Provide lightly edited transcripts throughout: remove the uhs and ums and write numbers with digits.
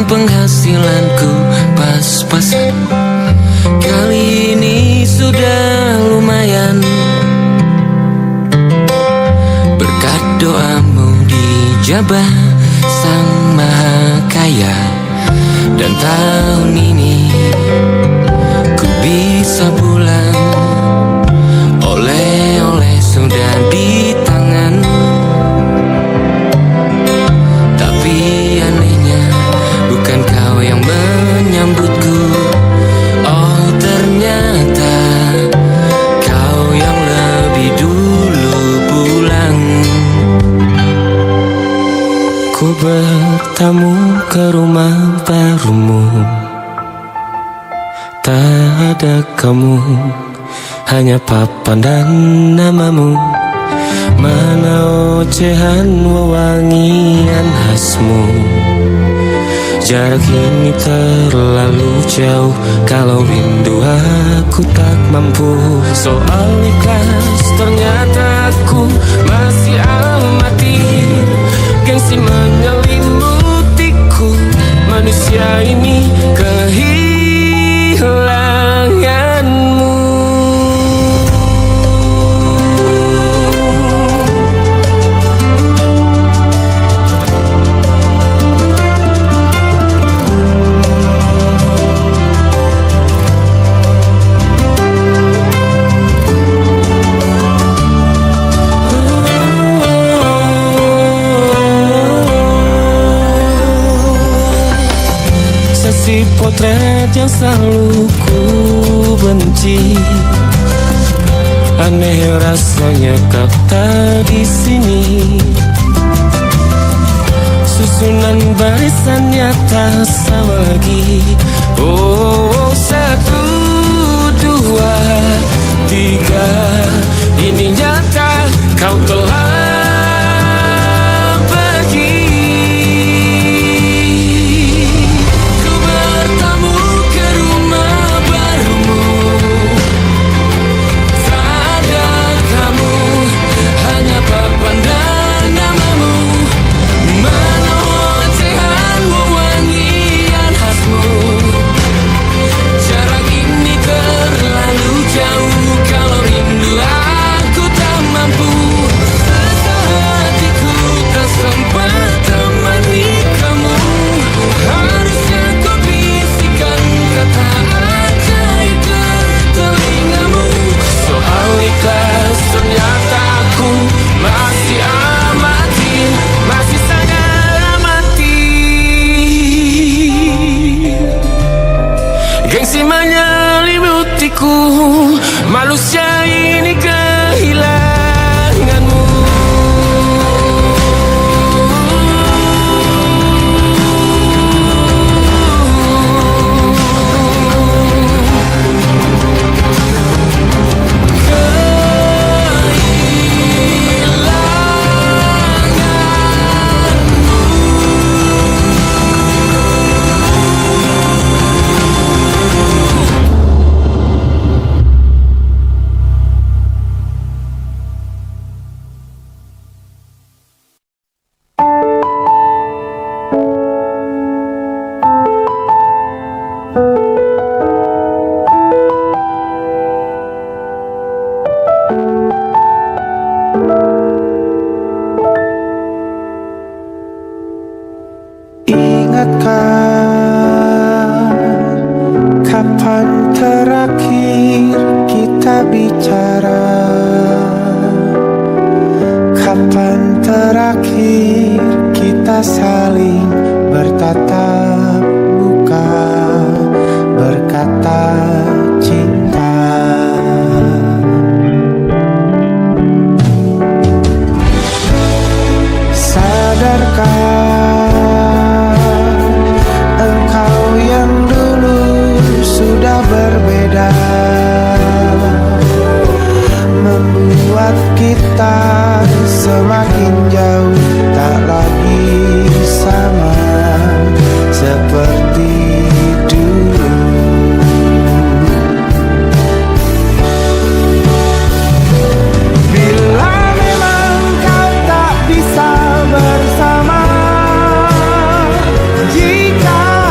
penghasilanku pas-pasan. Kali ini sudah lumayan, berkat doamu dijabah Sang Maha Kaya. Dan tahun ini ku bisa pulang, oleh-oleh sudah di tangan. Tapi anehnya bukan kau yang menyambutku. Oh, ternyata kau yang lebih dulu pulang. Ku bertamu ke rumah barumu, tak ada kamu, hanya papan dan namamu. Mana ocehan wewangian khasmu. Jarak ini terlalu jauh, kalau rindu aku tak mampu. Soal ikhlas ternyata aku masih amati. Gengsi menyelimutiku, manusia ini kehilanganmu. Si potret yang selalu ku benci, aneh rasanya kau tak di sini. Susunan barisannya tak sama lagi. Oh, 1, 2, 3, ini nyata kau telah manusia ini kehilanganmu. Kapan terakhir kita bicara? Kapan terakhir kita saling bertatap muka, berkata cinta? Sadarkah berbeda, membuat kita semakin jauh, tak lagi sama seperti dulu. Bila memang kau tak bisa bersama, jika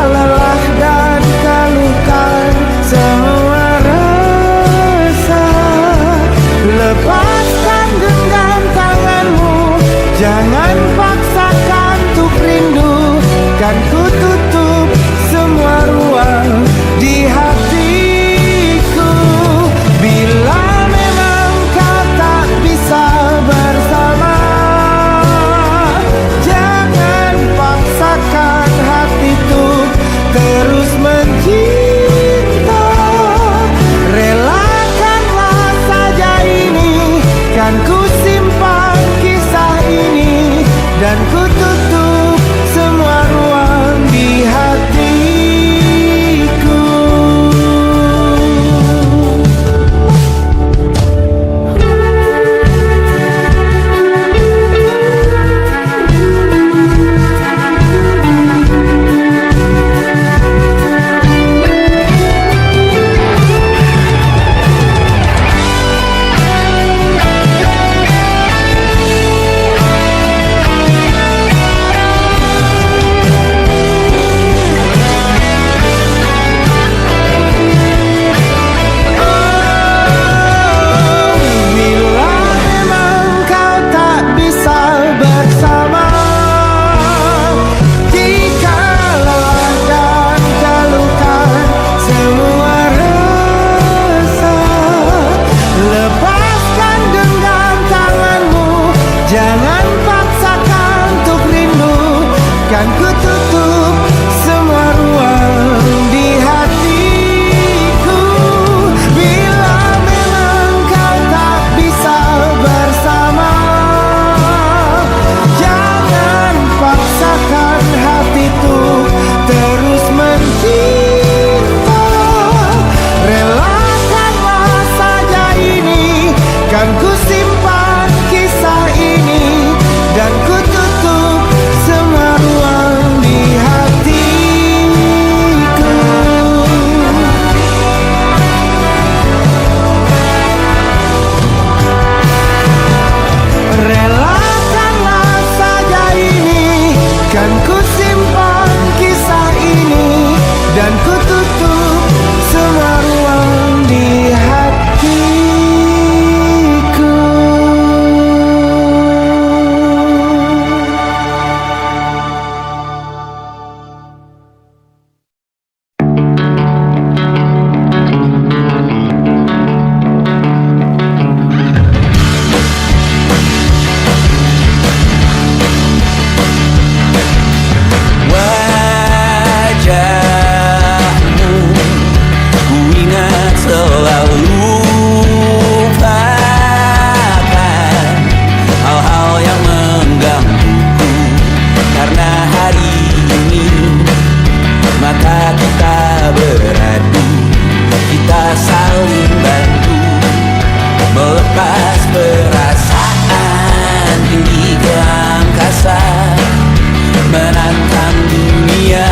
menantang dunia,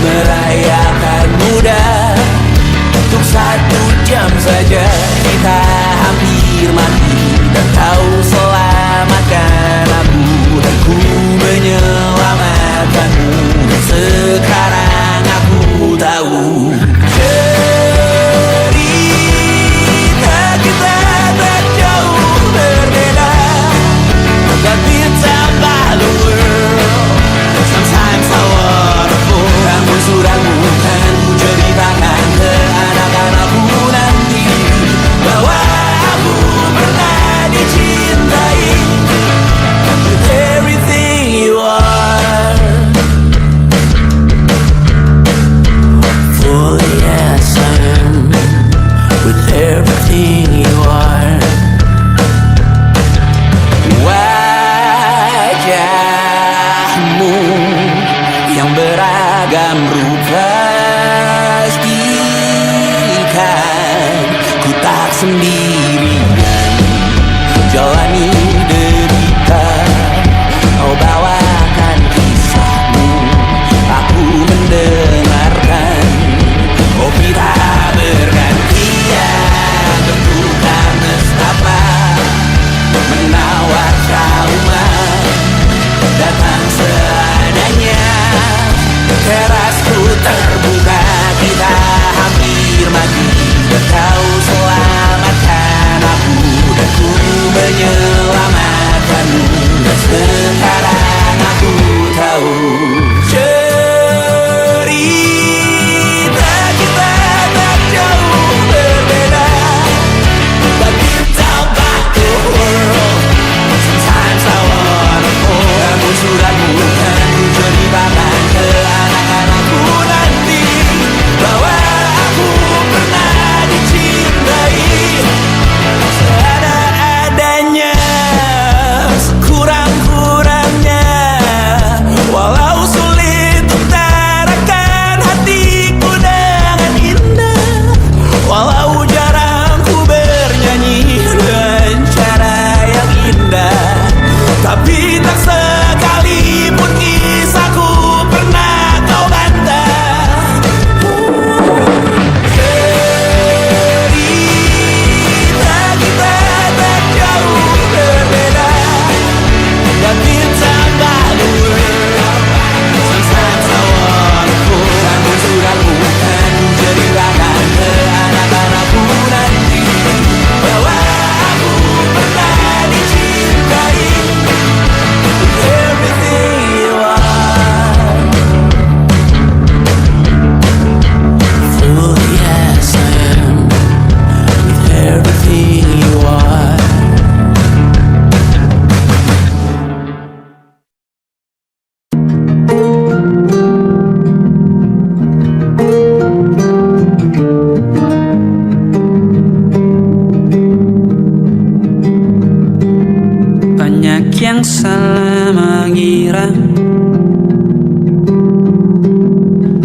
merayakan muda. Untuk 1 jam saja kita hampir mati, dan kau selamatkan aku, dan ku menyelamatkanmu. Dan sekarang aku tahu cerita kita tak jauh berbeda, but it's about the world. Sometimes I wonderful. Namun suratmu kan ku ceritakan ke anak-anakku nanti, bahwa aku pernah dicintai with everything you are. For yes I am, with everything you are. Wajahmu yang beragam rupa pastikan ku tak sendirian jalani derita. Kau bawakan kisahmu, aku mendengarkan. Kopi tak bergantian, bentukan nestapa menawar trauma, datang seadanya. Terasku terbuka, kita hampir mati, dan kau selamatkan aku, dan ku menyelamatkanmu. Dan sekarang aku tahu cerita kita tak jauh berbeda, but it's about the world. Sometimes I wanna fall. Namun suratmu kan ku ceritakan ke anak-anakku nanti, bahwa aku pernah dicintai seadanya, sekurang-kurangnya. Walau sulit utarakan hatiku dengan indah, walau jarang ku bernyanyi dengan cara yang indah, tapi tak sekalipun kisahku pernah kau bantah. Cerita kita tak jauh berbeda, but it's about the world. Sometimes I wanna fall. Namun suratmu kan ku ceritakan ke anak-anakku nanti, bahwa aku pernah dicintai with everything you are. For yes I am, with everything you are. Banyak yang salah mengira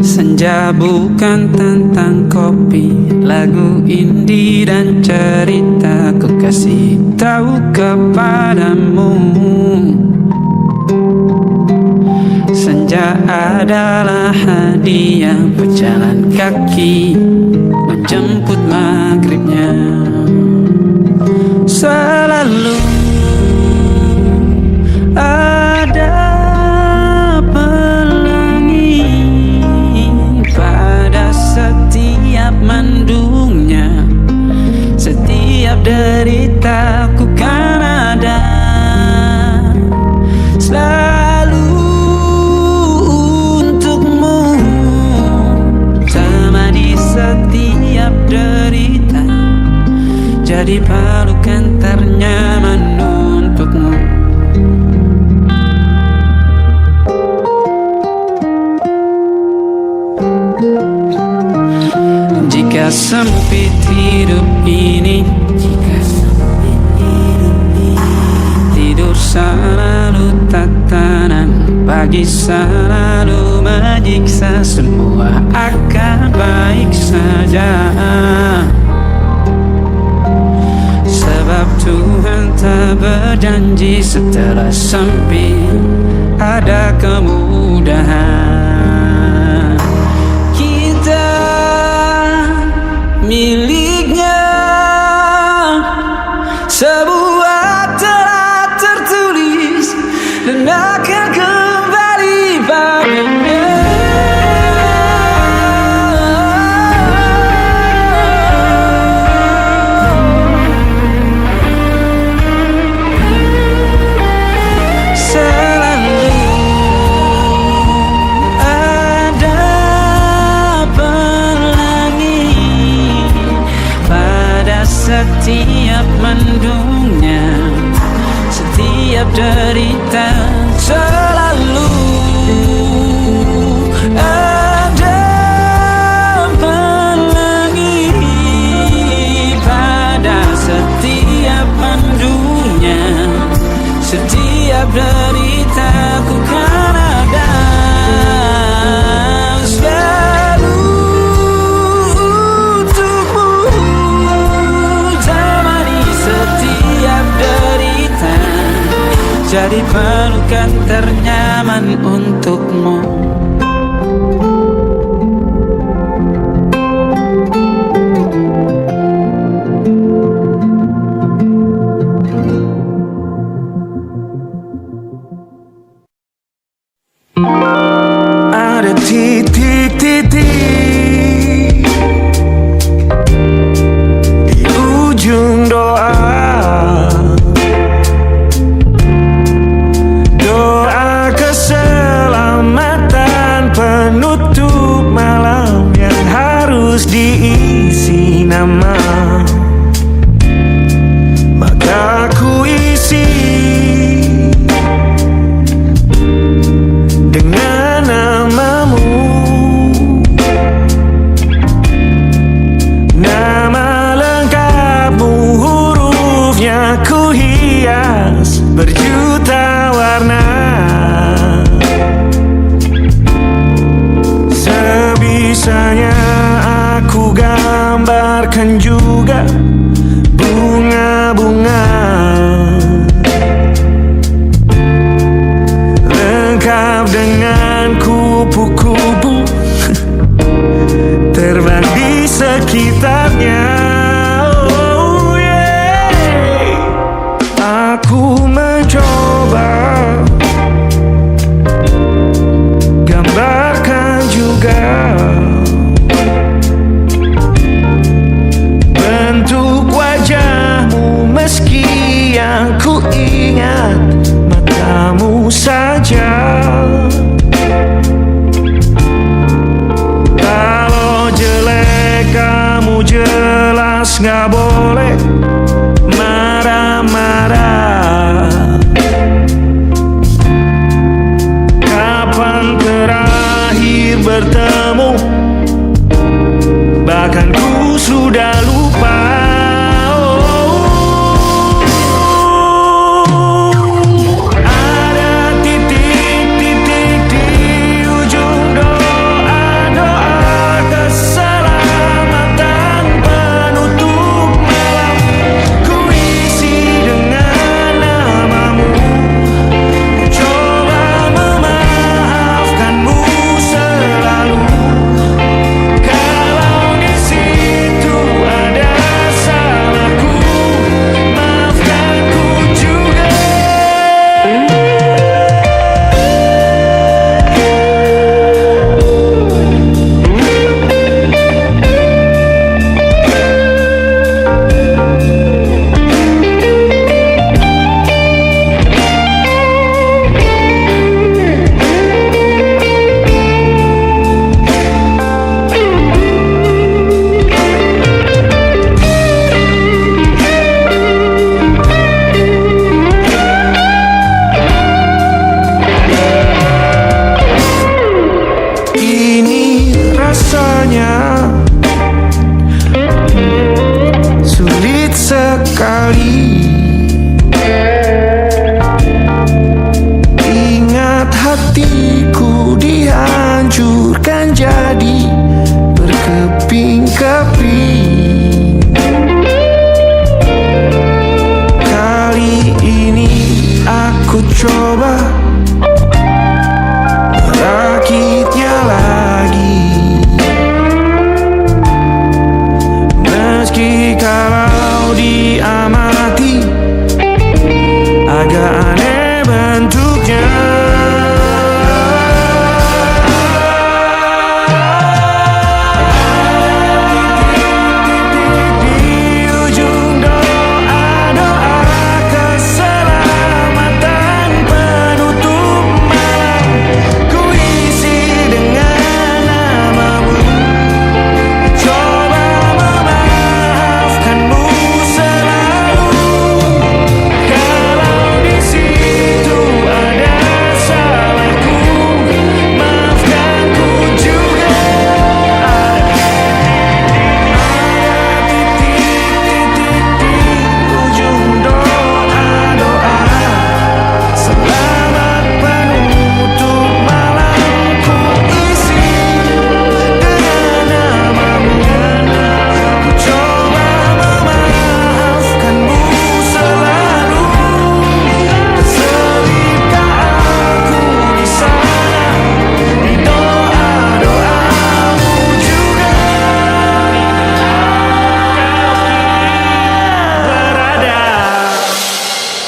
senja bukan tentang kopi, lagu indie dan cerita. Ku kasih tahu kepadamu, senja adalah hadiah pejalan kaki menjemput maghribnya. Selalu ada pelangi pada setiap mendungnya, setiap deritaku kan ada selalu untukmu, temani setiap derita, jadi pelukan ternyaman untukmu. Jika sempit hidup ini, tidur selalu tatanan, pagi selalu menyiksa, semua akan baik saja. Sebab Tuhan tak berjanji setelah sempit ada kemudahan. Kita miliknya, sebuah telah tertulis dan akan kembali padanya. Setiap mendungnya, setiap derita, selalu ada pelangi pada setiap mendungnya, setiap derita ku kan ada. Jadi pelukan ternyaman untukmu. Ada titik-titik di ujung doa, penutup malam yang harus diisi nama. Maka ku isi dengan namamu, nama lengkapmu, hurufnya ku hias berjuta warna. Sebisanya aku gambarkan juga bunga-bunga, lengkap dengan kupu-kupu terbang di sekitarnya. Oh yeah. Aku mencoba gambarkan juga bentuk wajahmu, meski yang ku ingat matamu saja. Kalau jelek kamu jelas gak boleh marah-marah. Kapan terakhir bertemu, bahkan ku sudah lupa. Ada titik-titik di ujung doa-doa keselamatan penutup malam. Ku isi dengan namamu, coba memaafkanmu selalu. Kalau di situ ada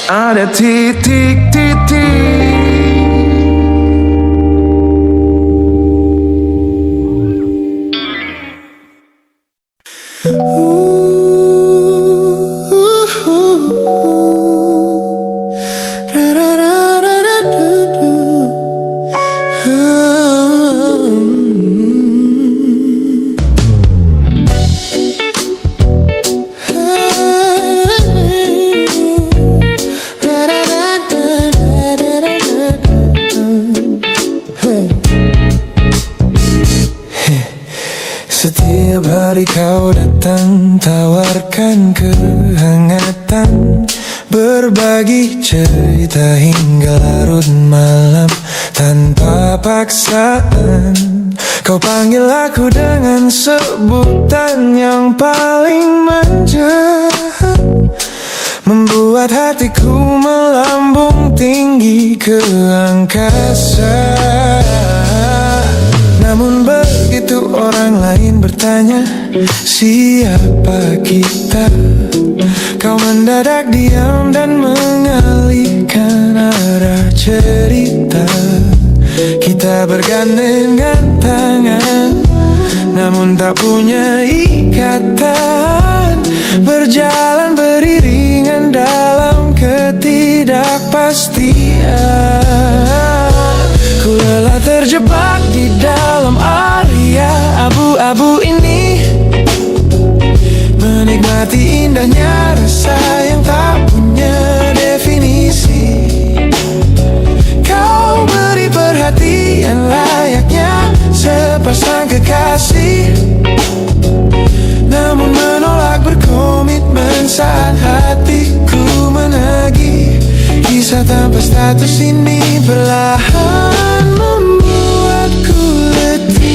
ada titik-titik. Setiap hari kau datang, tawarkan kehangatan, berbagi cerita hingga larut malam tanpa paksaan. Kau panggil aku dengan sebutan yang paling manja, membuat hatiku melambung tinggi ke angkasa. Namun begitu orang lain bertanya, siapa kita? Kau mendadak diam dan mengalihkan arah cerita. Kita bergandengan tangan, namun tak punya ikatan, berjalan beriringan dalam ketidakpastian. Ku lelah terjebak di dalam area abu-abu ini, menikmati indahnya rasa yang tak punya definisi. Kau beri perhatian layaknya sepasang kekasih, namun menolak berkomitmen saat hatiku menagih. Kisah tanpa status ini perlahan membuatku letih.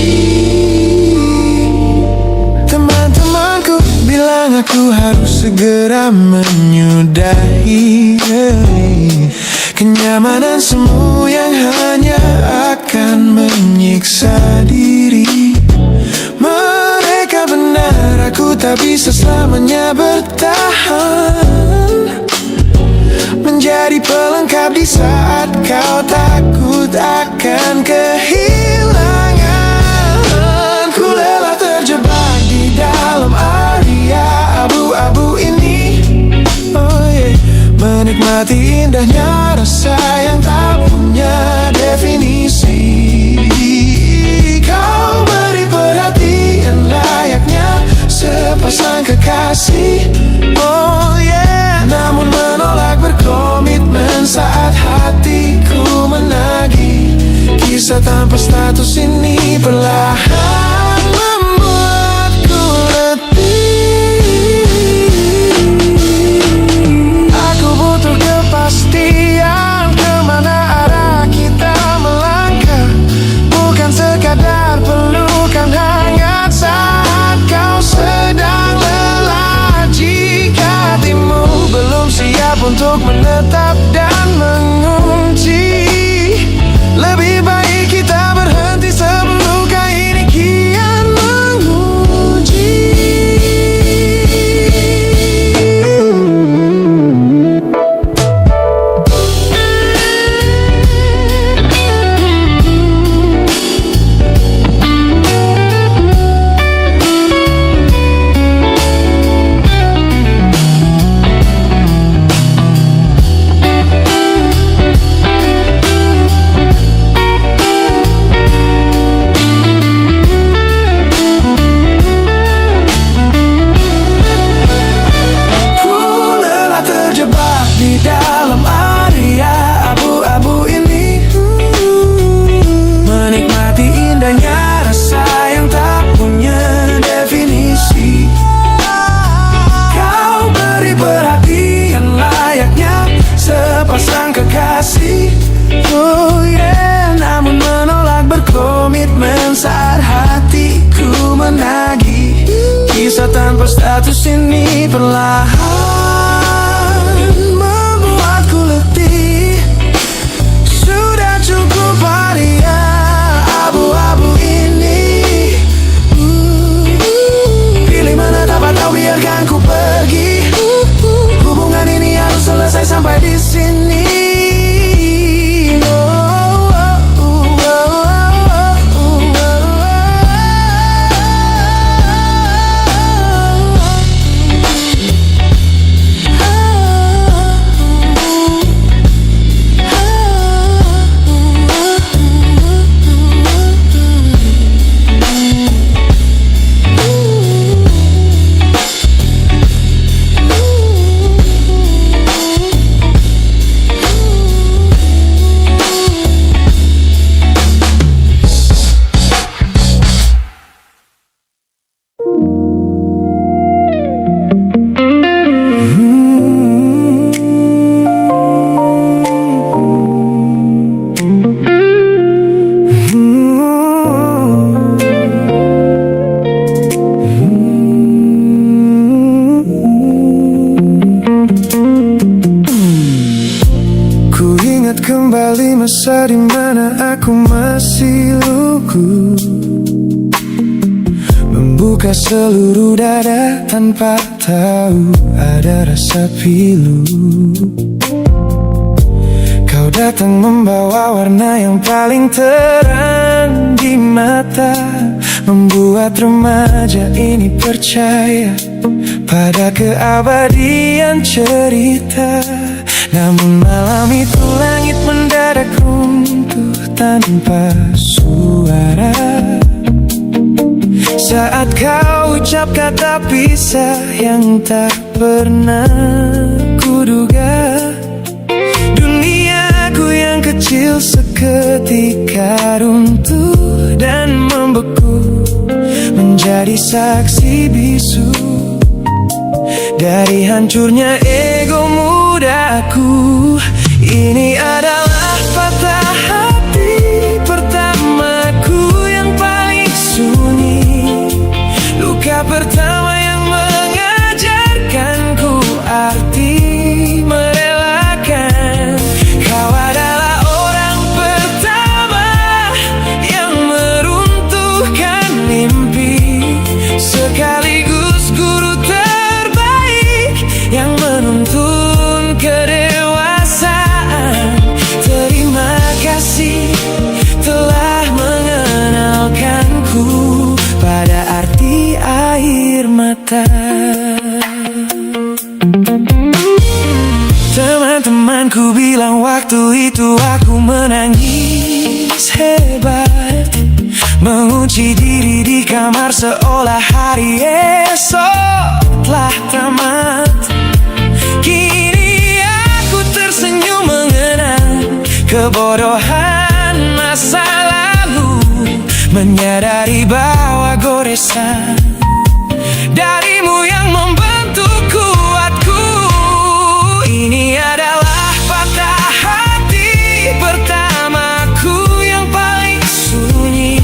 Teman-temanku bilang aku harus segera menyudahi kenyamanan semu yang hanya akan menyiksa diri. Mereka benar, aku tak bisa selamanya bertahan, menjadi pelengkap di saat kau takut akan kehilangan. Ku lelah terjebak di dalam area abu-abu ini, oh yeah. Menikmati indahnya rasa yang tak punya definisi. Kau beri perhatian layaknya sepasang kekasih, oh yeah. Namun menolak berkomitmen saat hatiku menagih. Kisah tanpa status ini perlahan membuatku letih. Aku butuh kepastian kemana arah kita melangkah, bukan sekadar pelukan hangat saat kau sedang lelah. Jika hatimu belum siap untuk menetap dan mengunci, lebih baik kita berhenti sebelum luka ini kian menguji. Oh yeah, namun menolak berkomitmen saat hatiku menagih. Kisah tanpa status ini perlahan membuatku letih. Sudah cukup area abu-abu ini, pilih menetap atau biarkan ku pergi. Hubungan ini harus selesai sampai di kembali masa dimana aku masih lugu, membuka seluruh dada tanpa tahu ada rasa pilu. Kau datang membawa warna yang paling terang di mata, membuat remaja ini percaya pada keabadian cerita. Namun malam itu langit mendadak runtuh tanpa suara saat kau ucap kata pisah yang tak pernah kuduga. Duniaku yang kecil seketika runtuh dan membeku, menjadi saksi bisu dari hancurnya ego mudaku. Ini adalah patah hati pertamaku yang paling sunyi, luka pertama yang mengajarkanku arti merelakan. Kau adalah orang pertama yang meruntuhkan mimpi, sekaligus guru terbaik yang menuntun kedewasaan. Terima kasih telah mengenalkanku pada arti air mata. Teman-temanku bilang waktu itu aku menangis hebat, mengunci diri di kamar seolah hari esok telah tamat. Kini aku tersenyum mengenang kebodohan masa lalu, menyadari bahwa goresan darimu yang membentuk kuatku. Ini adalah patah hati pertamaku yang paling sunyi,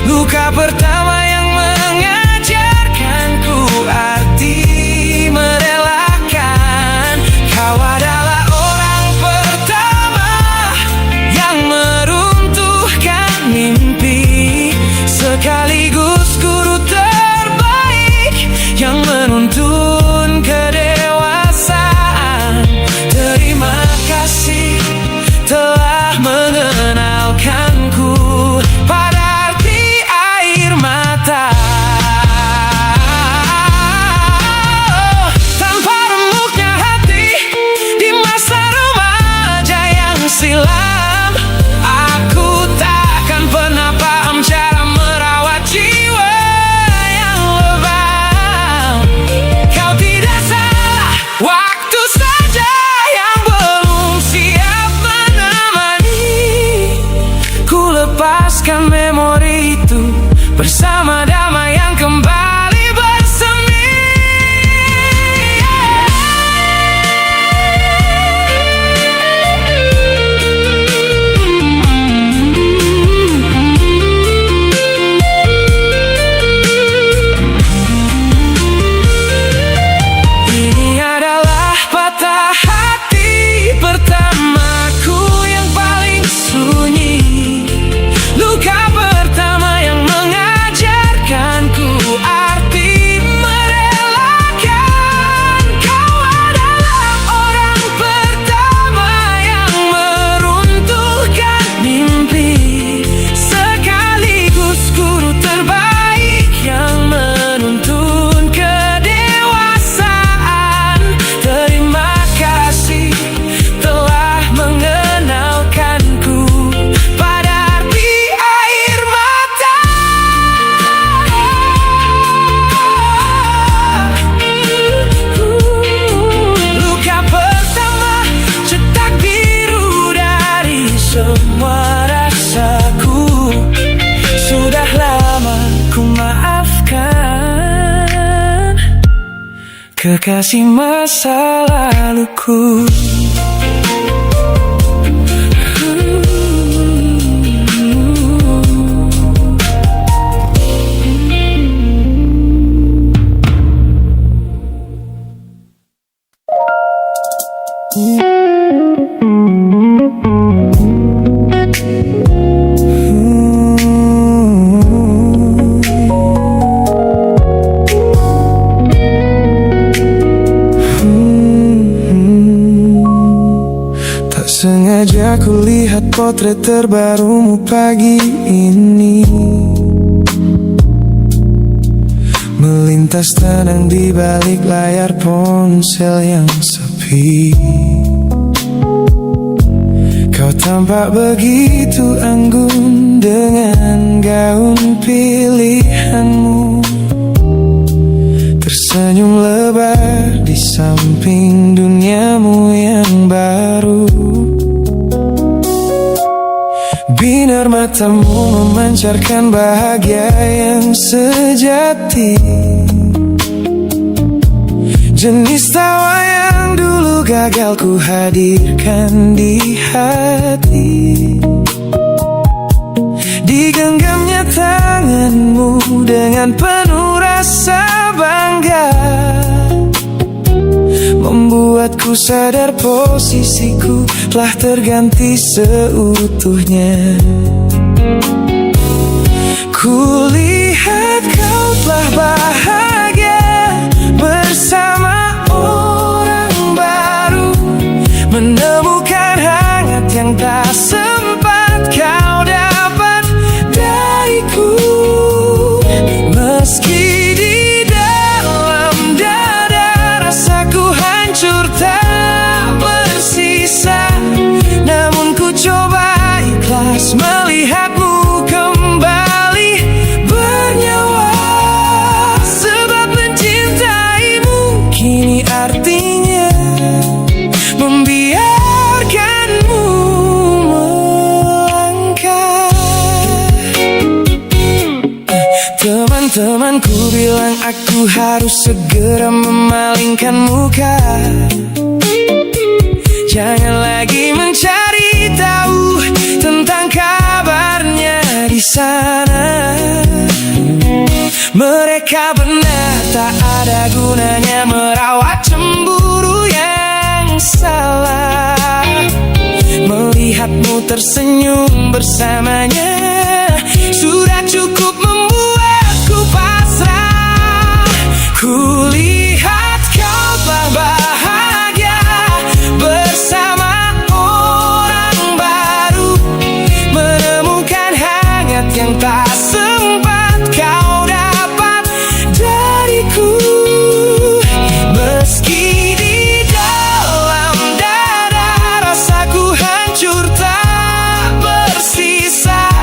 luka pertama yang mengajarkanku arti merelakan. Kau adalah orang pertama yang meruntuhkan mimpi, sekaligus guru terbaik yang menuntun kedewasaan. Terima kasih telah mengenalkanku pada arti air mata. Tanpa remuknya hati di masa remaja yang silam, aku takkan pernah paham cara merawat jiwa yang lebam. Kau tidak salah, waktu saja yang belum siap menemani. Ku lepaskan memori itu bersama damai yang kembali bersemi. Ini adalah patah hati pertamaku yang paling sunyi, luka pertama yang mengajarkanku arti merelakan. Kau adalah orang pertama yang meruntuhkan mimpi, sekaligus guru terbaik yang menuntun kedewasaan. Terima kasih telah mengenalkanku pada arti air mata. Luka pertama cetak biru dari semua rasaku. Sudah lama ku maafkan kekasih masa laluku. saja kulihat potret terbarumu pagi ini, melintas tenang di balik layar ponsel yang sepi. Kau tampak begitu anggun dengan gaun pilihanmu, tersenyum lebar di samping duniamu yang baru. Binar matamu memancarkan bahagia yang sejati, jenis tawa yang dulu gagal ku hadirkan di hati. Digenggamnya tanganmu dengan penuh rasa bangga, membuatku sadar posisiku telah terganti seutuhnya. Kulihat kau telah bahagia bersama orang baru, menemukan hangat yang tak sempat kau dapat dariku. Meski di dalam dada rasaku hancur tak bersisa, namun ku coba ikhlas melihatmu kembali bernyawa. Sebab mencintaimu kini artinya membiarkanmu melangkah. Teman-temanku bilang aku harus segera memalingkan muka, jangan lagi mencari tahu tentang kabarnya di sana. Mereka benar tak ada gunanya merawat cemburu yang salah. Melihatmu tersenyum bersamanya sudah cukup membuatku pasrah. Kulihat kau telah bahagia bersama orang baru, menemukan hangat yang tak sempat kau dapat dariku. Meski di dalam dada rasaku hancur tak bersisa,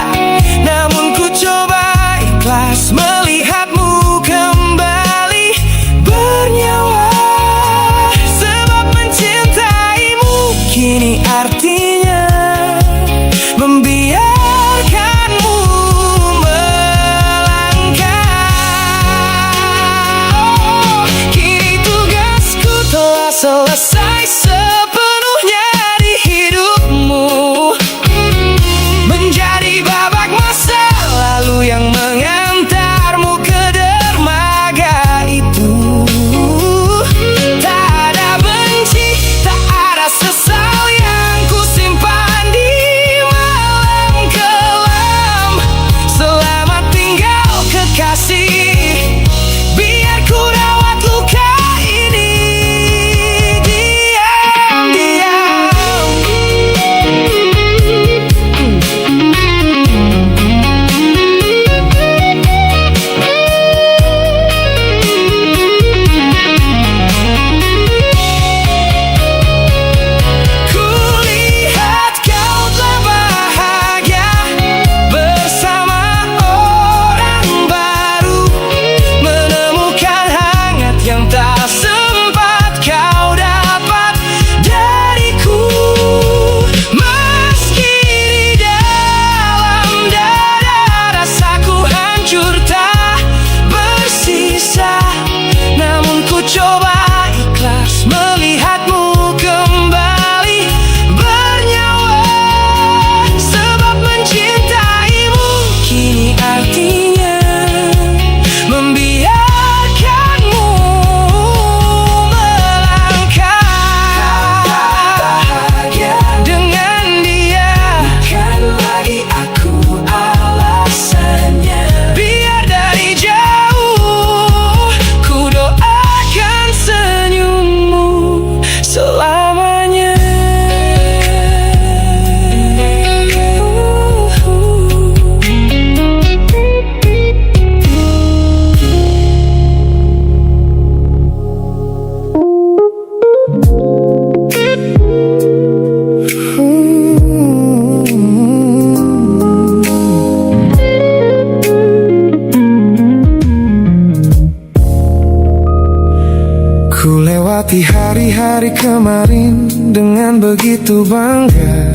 hari-hari kemarin dengan begitu bangga,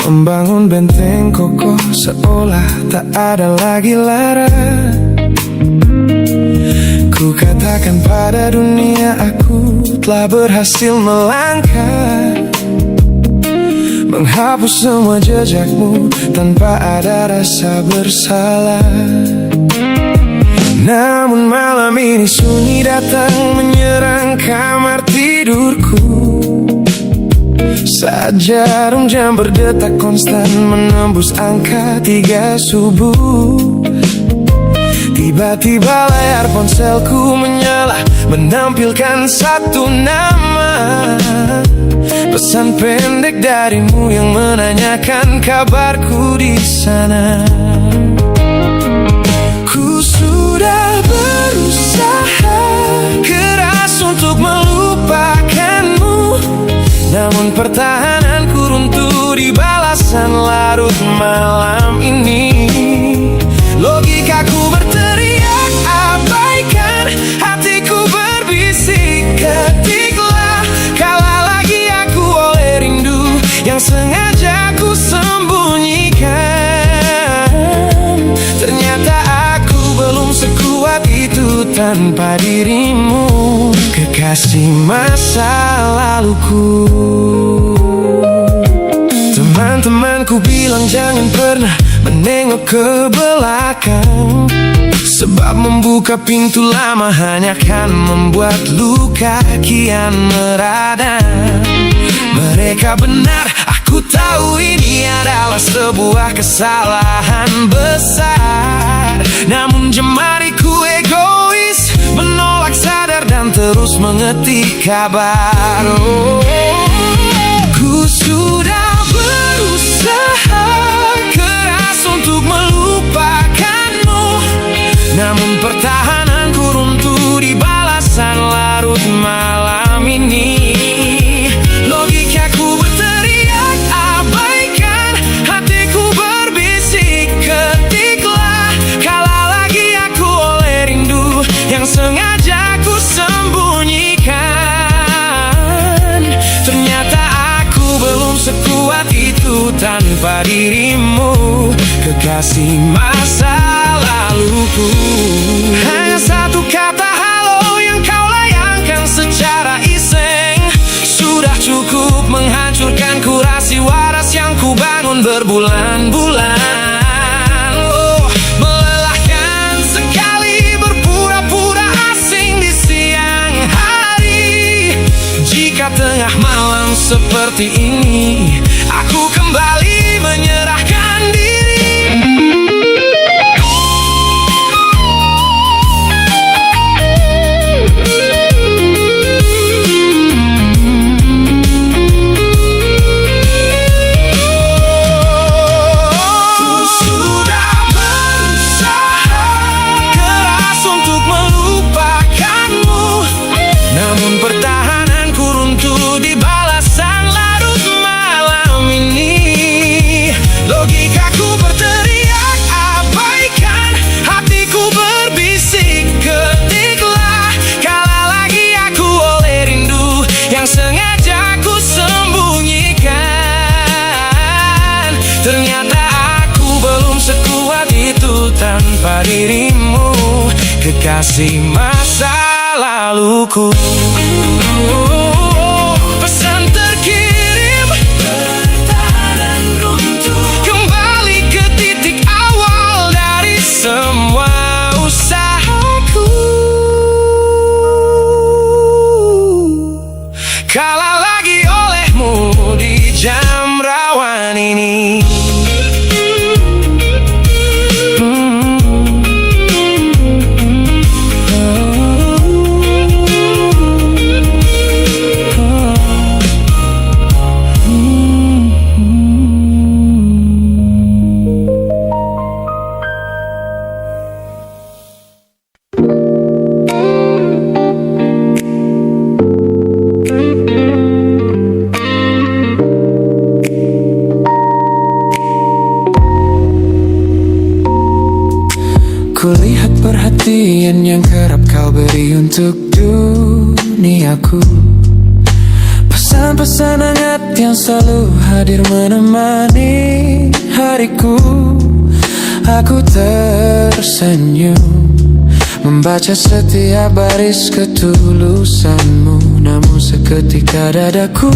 membangun benteng kokoh seolah tak ada lagi lara. Ku katakan pada dunia aku telah berhasil melangkah, menghapus semua jejakmu tanpa ada rasa bersalah. Namun malam ini sunyi datang menyerang kamar tidurku, saat jarum jam berdetak konstan menembus angka 3 subuh. Tiba-tiba layar ponselku menyala, menampilkan satu nama, pesan pendek darimu yang menanyakan kabarku di sana. Ku sudah berusaha keras untuk melupakanmu, namun pertahananku runtuh di balasan larut malam ini. Logikaku berteriak abaikan, hatiku berbisik ketiklah. Kalah lagi aku oleh rindu yang sengaja ku sembunyikan. Ternyata aku belum sekuat itu tanpa dirimu, kekasih masa laluku. Teman-temanku bilang jangan pernah menengok ke belakang, sebab membuka pintu lama hanya akan membuat luka kian meradang. Mereka benar, aku tahu ini adalah sebuah kesalahan besar. Namun jemariku egois, menolak sadar dan terus mengetik kabar. Ku sudah berusaha keras untuk melupakanmu, namun pertahananku runtuh di balasan larut malam ini. Logikaku berteriak abaikan, hatiku berbisik ketiklah. Kalah lagi aku oleh rindu yang sengaja ku sembunyikan. Ternyata aku belum sekuat itu tanpa dirimu, kekasih masa laluku. Hanya satu kata halo yang kau layangkan secara iseng, sudah cukup menghancurkan kurasi waras yang ku bangun berbulan-bulan. Oh, melelahkan sekali berpura-pura asing di siang hari. Jika tengah malam seperti ini aku kembali menyerahkan diri. Ternyata aku belum sekuat itu tanpa dirimu, kekasih masa laluku. Pesan terkirim, pertahanan runtuh, kembali ke titik awal dari semua usahaku. Kalah lagi olehmu di jam rawan ini. Kulihat perhatian yang kerap kau beri untuk diriku. duniaku. Pesan-pesan hangat yang selalu hadir menemani hariku. Aku tersenyum membaca setiap baris ketulusanmu. Namun seketika dadaku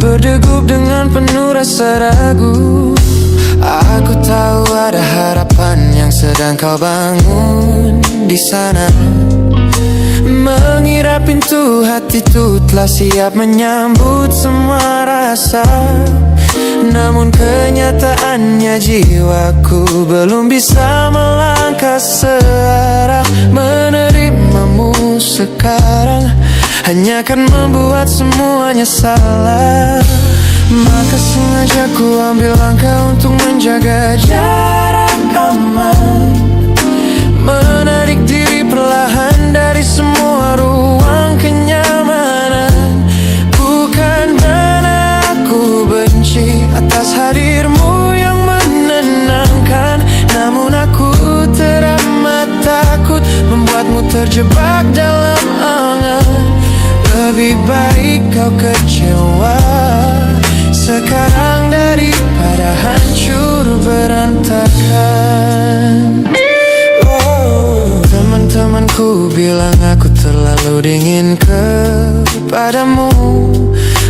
berdegup dengan penuh rasa ragu. Aku tahu ada harapan yang sedang kau bangun di sana. Mengira pintu hatiku telah siap menyambut semua rasa. Namun kenyataannya jiwaku belum bisa melangkah searah. Menerimamu sekarang hanya akan membuat semuanya salah. Maka sengaja ku ambil langkah untuk menjaga jarak aman. Menarik diri perlahan dari semua ruang kenyamanan. Bukan karena aku benci atas hadirmu yang menenangkan, namun aku teramat takut membuatmu terjebak dalam angan. Lebih baik kau kecewa sekarang daripada hancur berantakan. Teman-temanku bilang aku terlalu dingin kepadamu,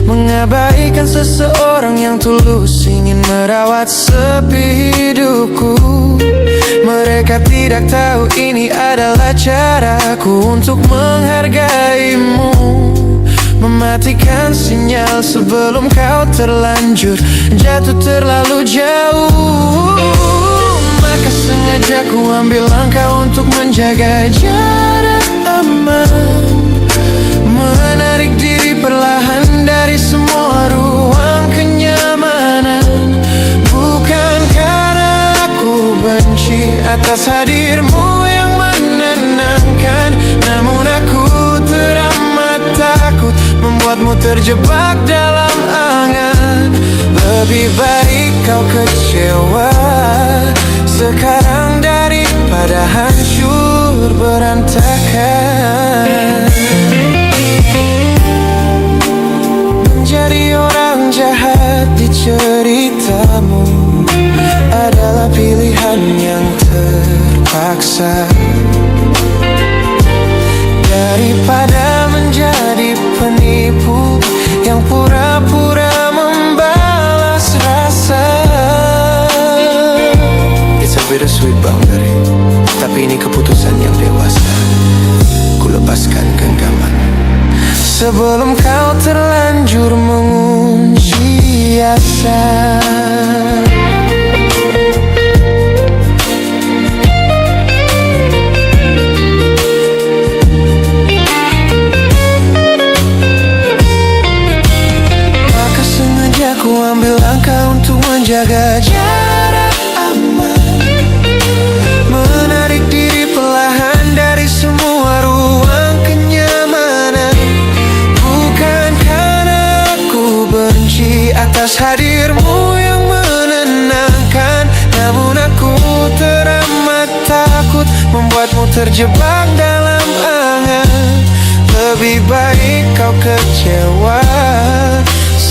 mengabaikan seseorang yang tulus ingin merawat sepi hidupku. Mereka tidak tahu ini adalah caraku untuk menghargaimu. Mematikan sinyal sebelum kau terlanjur jatuh terlalu jauh. Maka sengaja ku ambil langkah untuk menjaga jarak aman. Menarik diri perlahan dari semua ruang kenyamanan. Bukan karena aku benci atas hadirmu yang menenangkan, namun aku teramat takut membuatmu terjebak dalam angan. Lebih baik kau kecewa sekarang daripada hancur berantakan. Menjadi orang jahat di ceritamu adalah pilihan yang terpaksa, daripada menjadi penipu yang pura-pura membalas rasa. It's a bittersweet boundary, tapi ini keputusan yang dewasa. Ku lepaskan genggaman sebelum kau terlanjur mengunci asa. Ku ambil langkah untuk menjaga jarak aman. Menarik diri perlahan dari semua ruang kenyamanan. Bukan karena aku benci atas hadirmu yang menenangkan, namun aku teramat takut membuatmu terjebak dalam angan. Lebih baik kau kecewa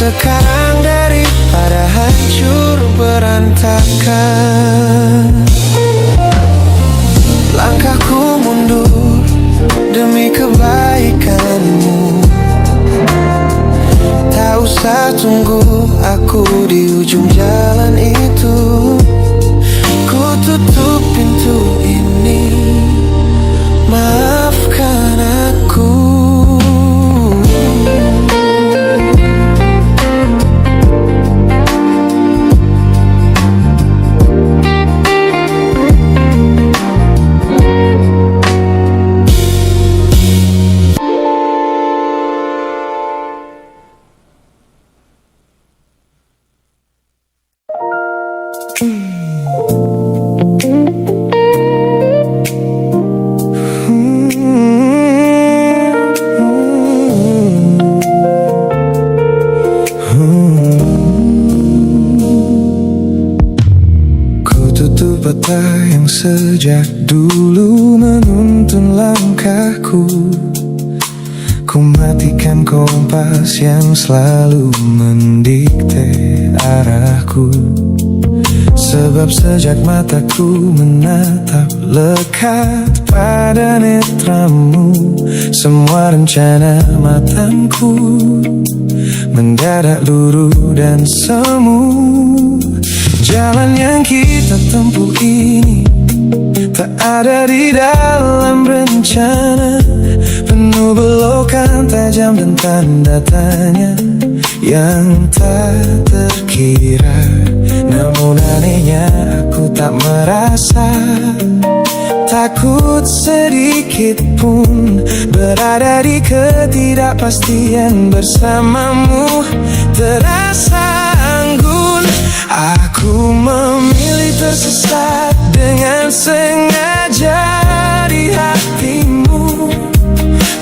sekarang daripada hancur berantakan. Langkahku mundur demi kebaikanmu. Tak usah tunggu aku di ujung jalan itu. Ku tutup pintu ini, maafkan aku. Sejak dulu menuntun langkahku, Ku matikan kompas yang selalu mendikte arahku. Sebab sejak mataku menatap lekat pada netramu, semua rencana matangku mendadak luruh dan semu. Jalan yang kita tempuh ini tak ada di dalam rencana, penuh belokan tajam dan tanda tanya yang tak terkira. Namun anehnya aku tak merasa takut sedikit pun berada di ketidakpastian bersamamu. Terasa anggun, aku memilih tersesat dengan sengaja di hatimu,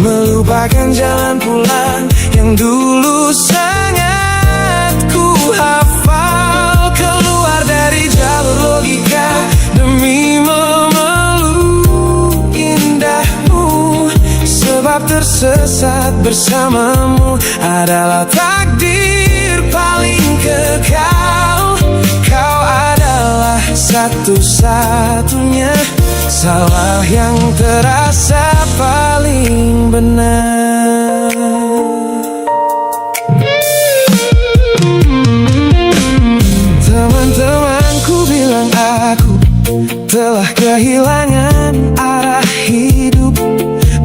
melupakan jalan pulang yang dulu sangat ku hafal. Keluar dari jalur logika demi memeluk indahmu, sebab tersesat bersamamu adalah takdir paling kekal. Kau adalah satu-satunya salah yang terasa paling benar. Teman-temanku bilang aku telah kehilangan arah hidup,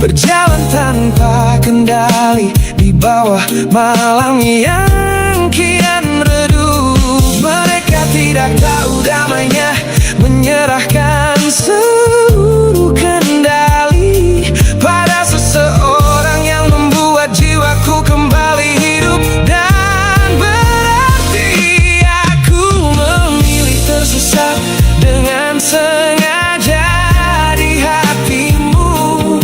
berjalan tanpa kendali di bawah malam yang kian redup. Mereka tidak tahu damainya menyerahkan seluruh kendali pada seseorang yang membuat jiwaku kembali hidup dan berarti. Aku memilih tersesat dengan sengaja di hatimu,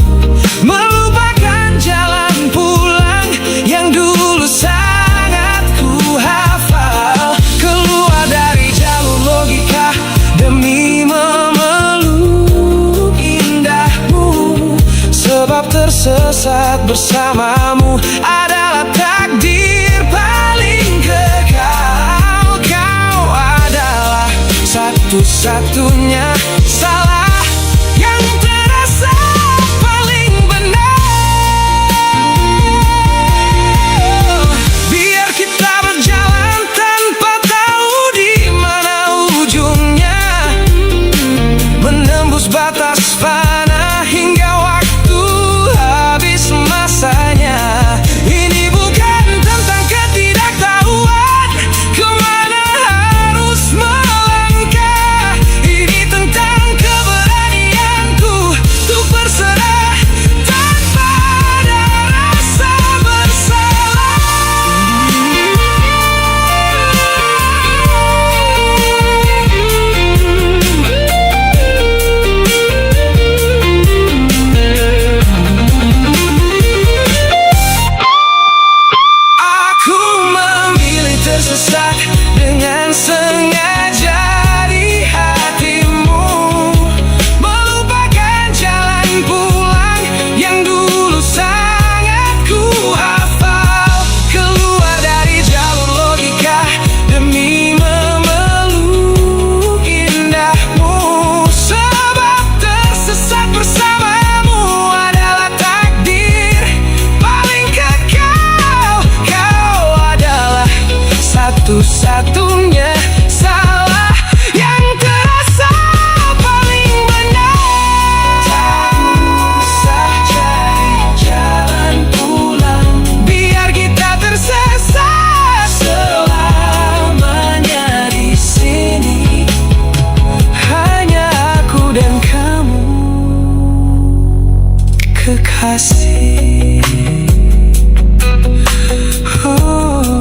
melupakan jalan pulang yang dulu sangat ku hafal. Keluar dari jalur logika demi memeluk indahmu, sebab tersesat bersamamu adalah takdir paling kekal. Kau adalah satu-satunya salah yang terasa paling benar. Biar kita berjalan tanpa tahu di mana ujungnya, menembus batas fana hingga waktu habis masanya. Ini bukan tentang ketidaktahuan kemana harus melangkah, ini tentang keberanianku untuk berserah tanpa ada rasa bersalah. Aku memilih tersesat dengan sengaja di hatimu, melupakan jalan pulang yang dulu sangat ku hafal. Keluar dari jalur logika demi memeluk indahmu, sebab tersesat bersamamu adalah takdir paling kekal. Kau adalah satu-satunya salah yang terasa paling benar. Tak usah cari jalan pulang, biar kita tersesat selamanya di sini. Hanya aku dan kamu, kekasih. Oh.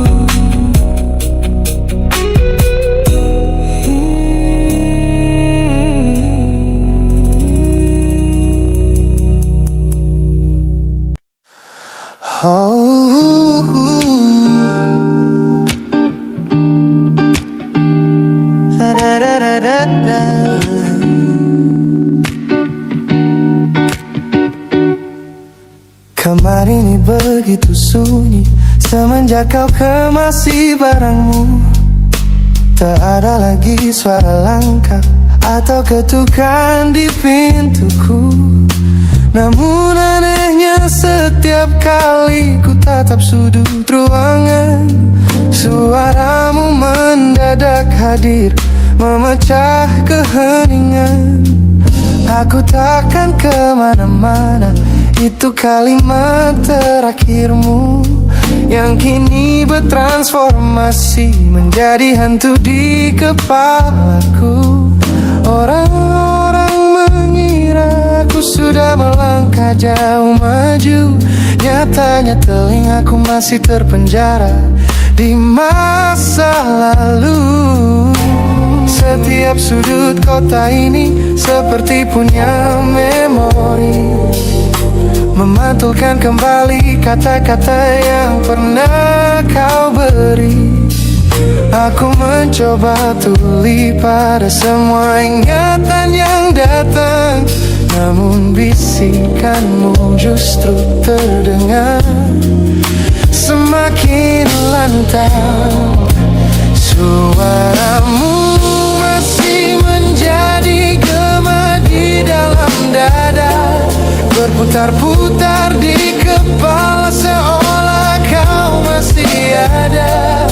Kemarin ini Semenjak kau kemasi barangmu, tak ada lagi suara langkah atau ketukan di pintuku. Namun anehnya setiap kali ku tatap sudut ruangan, suaramu mendadak hadir, memecah keheningan. Aku takkan kemana-mana, itu kalimat terakhirmu yang kini bertransformasi menjadi hantu di kepalaku. Orang-orang mengira aku sudah melangkah jauh maju, nyatanya telingaku masih terpenjara di masa lalu. Setiap sudut kota ini seperti punya memori, memantulkan kembali kata-kata yang pernah kau beri. Aku mencoba tuli pada semua ingatan yang datang, namun bisikanmu justru terdengar semakin lantang. Suaramu masih menjadi gema di dalam dada, berputar-putar di kepala seolah kau masih ada.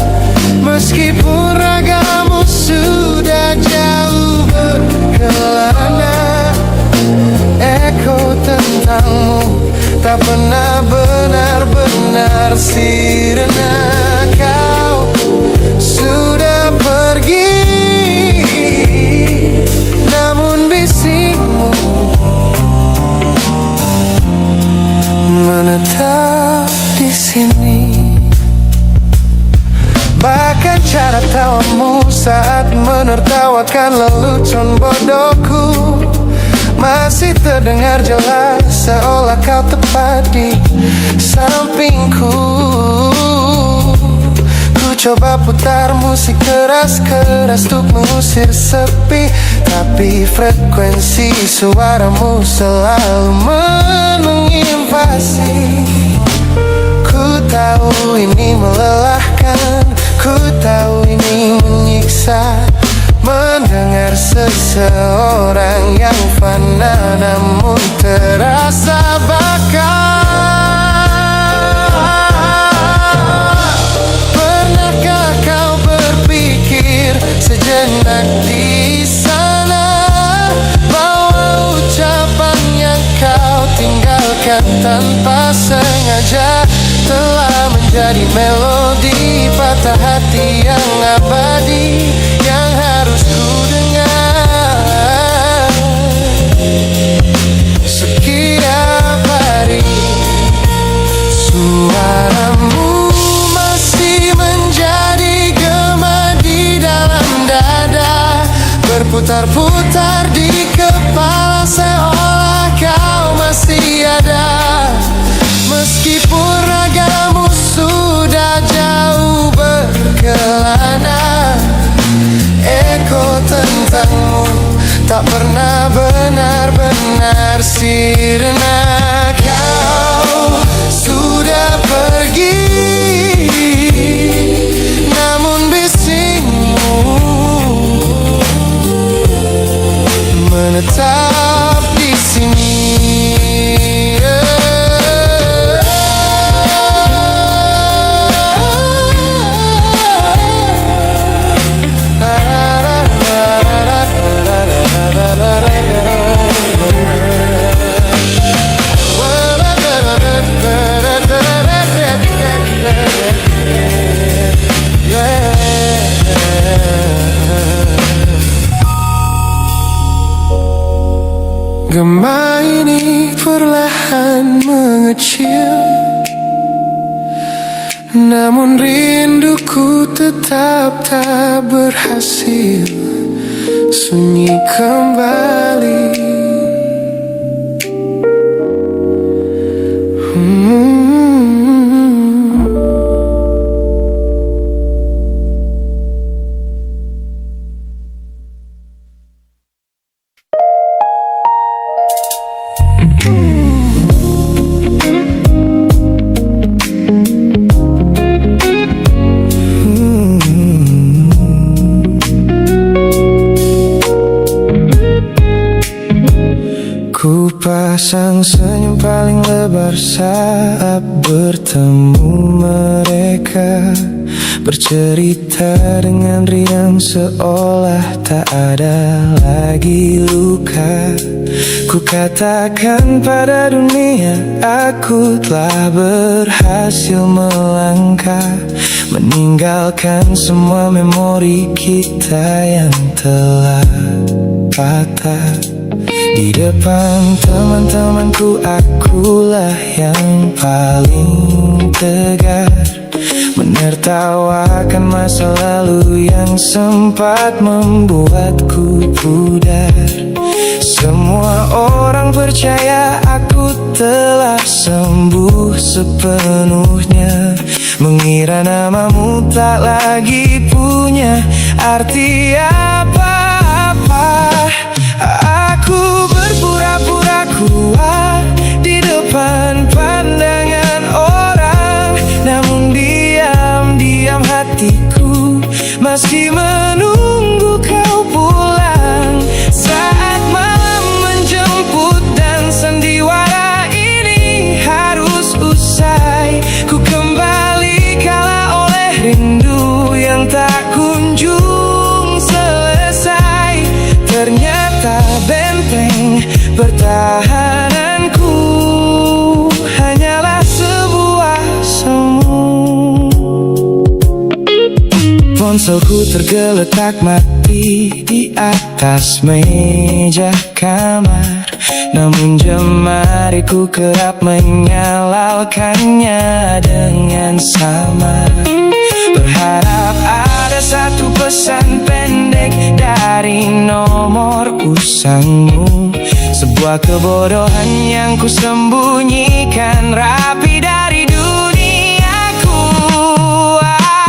Meskipun ragamu sudah jauh berkelana, eko tentangmu tak pernah benar-benar sirna. Kau sudah pergi, namun bisikmu menetap di sini. Bahkan cara tawamu saat menertawakan lelucon bodohku masih terdengar jelas, seolah kau tepat di sampingku. Ku coba putar musik keras-keras untuk mengusir sepi, tapi frekuensi suaramu selalu menginvasi. Ku tahu ini melelahkan, ku tahu ini menyiksa, mendengar seseorang yang fana namun terasa bakal. Pernahkah kau berpikir sejenak di sana bahwa ucapan yang kau tinggalkan tanpa sengaja telah menjadi melodi patah hati yang abadi, yang harus ku dengar setiap hari. Suaramu masih menjadi gema di dalam dada, berputar-putar di kepala seolah kau masih ada. Meskipun ragamu sudah jauh berkelana, eko tentangmu tak pernah benar-benar sirna. Kau sudah pergi, namun bisikmu menetap di sini. Gema ini perlahan mengecil, namun rinduku tetap tak berhasil sunyi kembali. Sepasang senyum paling lebar saat bertemu mereka, bercerita dengan riang seolah tak ada lagi luka. Ku katakan pada dunia aku telah berhasil melangkah, meninggalkan semua memori kita yang telah patah. Di depan teman-temanku akulah yang paling tegar, menertawakan masa lalu yang sempat membuatku pudar. Semua orang percaya aku telah sembuh sepenuhnya, mengira namamu tak lagi punya arti apa-apa. Aku berpura-pura kuat di depan pandangan orang, namun diam-diam hatiku masih menunggu kau pulang. Saat malam menjemput dan sandiwara ini harus usai, ku kembali kalah oleh rindu yang tak kunjung selesai. Ternyata benteng pertahananku hanyalah sebuah semu. Ponselku tergeletak mati di atas meja kamar, namun jemariku kerap menyalakannya dengan samar. Berharap ada satu pesan pendek dari nomor usangmu, sebuah kebodohan yang ku sembunyikan rapi dari duniaku.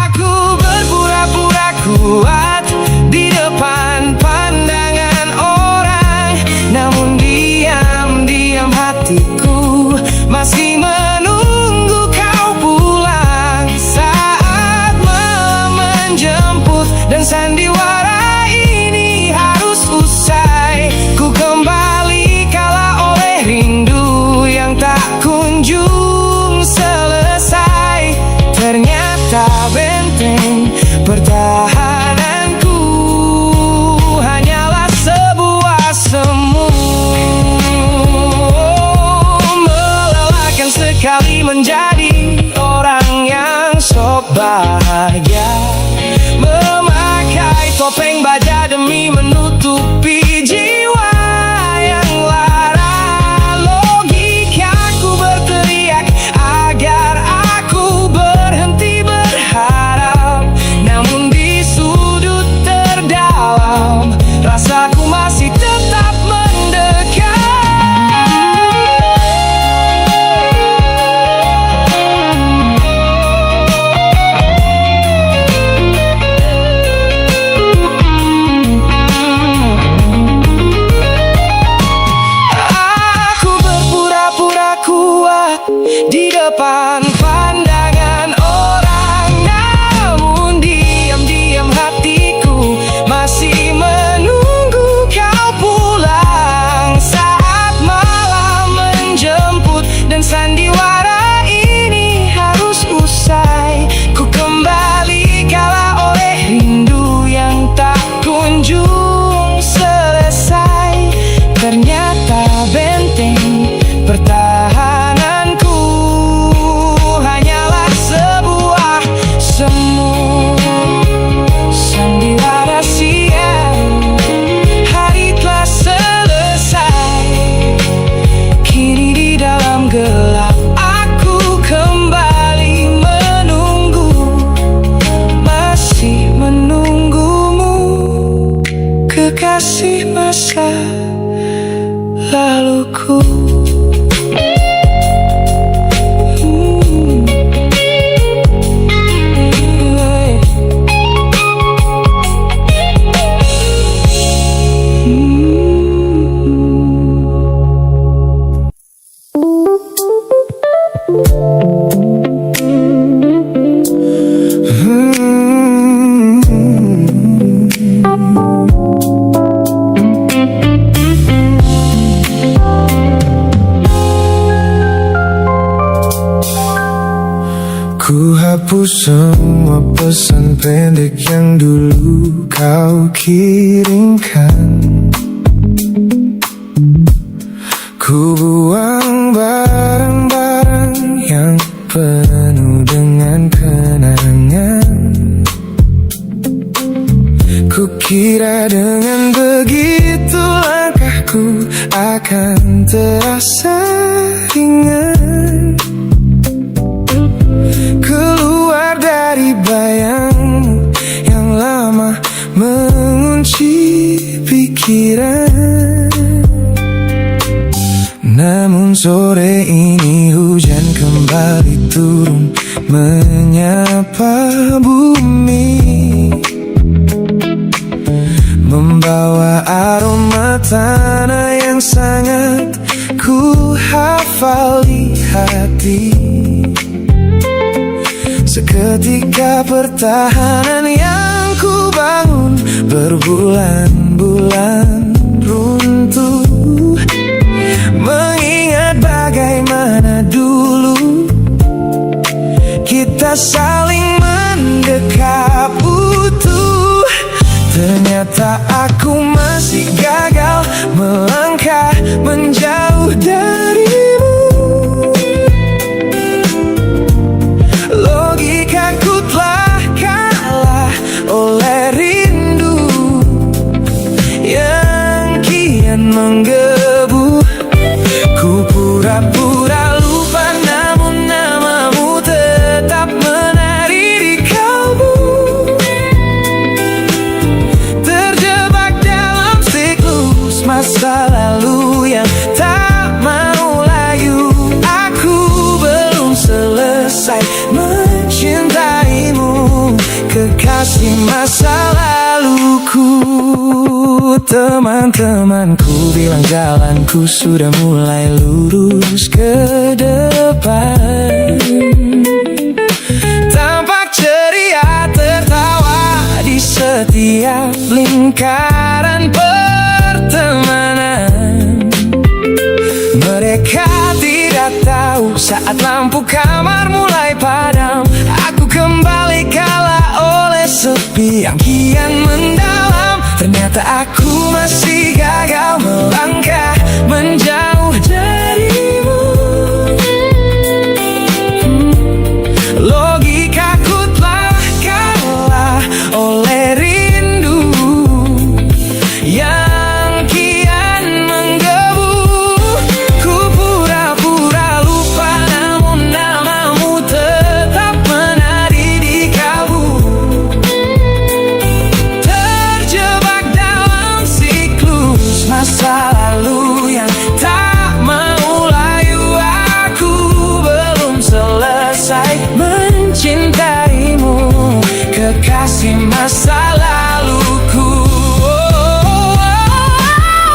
Aku berpura-pura kuat di depan pandangan orang, namun diam-diam hatiku masih menunggu kau pulang. Saat malam menjemput dan sandiwara ini harus usai, ku kembali kalah oleh rindu yang tak kunjung selesai. Ternyata benteng pertahananku hanyalah sebuah semu. Melelahkan sekali menjadi orang yang sok bahagia, memakai topeng baja demi menutupi jiwa yang lara. Logikaku berteriak agar aku berhenti berharap, namun di sudut terdalam rasaku masih tetap mendekat. Aku berpura-pura kuat di depan pandangan orang, namun diam-diam hatiku masih menunggu kau pulang. Saat malam menjemput dan sandiwara ini harus usai, ku kembali kalah oleh rindu yang tak kunjung selesai. Ternyata benteng pertahananku hanyalah sebuah semu. Sandiwara siang, hari telah selesai, kini di dalam gelap aku kembali menunggu, masih menunggumu, kekasih masa laluku. hapus semua pesan pendek yang dulu kau kirimkan. Ku buang barang-barang yang penuh dengan kenangan. Ku kira dengan begitu langkahku akan terasa ringan. Keluar dari bayangmu yang lama mengunci pikiran. Namun sore ini hujan kembali turun menyapa bumi, membawa aroma tanah yang sangat ku hafal di hati. Seketika pertahanan yang ku bangun berbulan-bulan runtuh. Mengingat bagaimana dulu kita saling mendekap utuh. Ternyata aku masih gagal melangkah menjauh darimu. Logikaku telah kalah oleh rindu yang kian menggebu. Ku pura-pura lupa namun namamu tetap menari di kalbu. Terjebak dalam siklus masa lalu yang tak mau layu. Aku belum selesai mencintaimu, kekasih masa laluku. Teman-temanku bilang jalanku sudah mulai lurus ke depan. Tampak ceria tertawa di setiap lingkaran pertemanan. Mereka tidak tahu saat lampu kamar mulai padam, aku kembali kalah oleh sepi yang kian mendalam. Ternyata aku masih gagal melangkah menjauh darimu. Logikaku telah kalah oleh rindu yang kian menggebu. Ku pura-pura lupa namun namamu tetap menari di kalbu. Terjebak dalam siklus masa lalu yang tak mau layu. Aku belum selesai mencintaimu, kekasih masa laluku.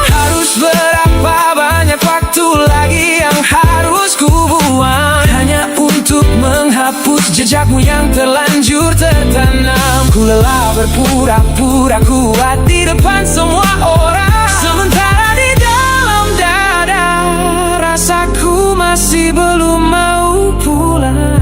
Harus berapa banyak waktu lagi yang harus ku buang hanya untuk menghapus jejakmu yang terlanjur tertanam. Ku lelah berpura-pura kuat di depan semua orang, sementara di dalam dada rasaku masih belum mau pulang.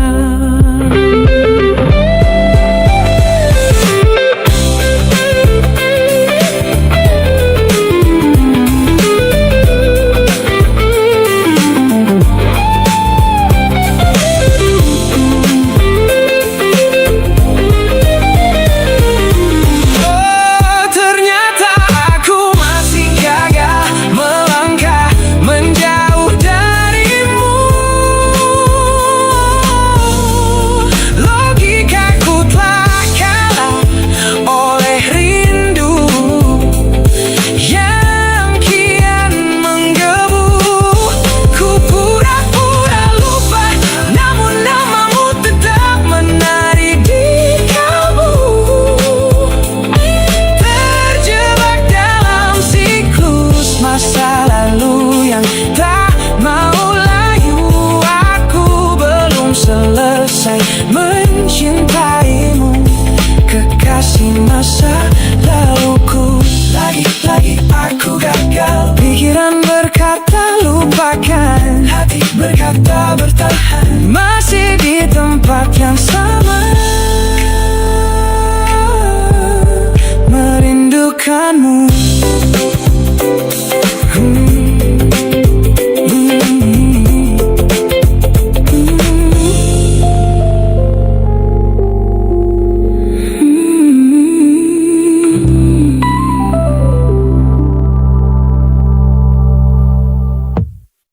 berkata bertahan, masih di tempat yang sama. melupakanmu.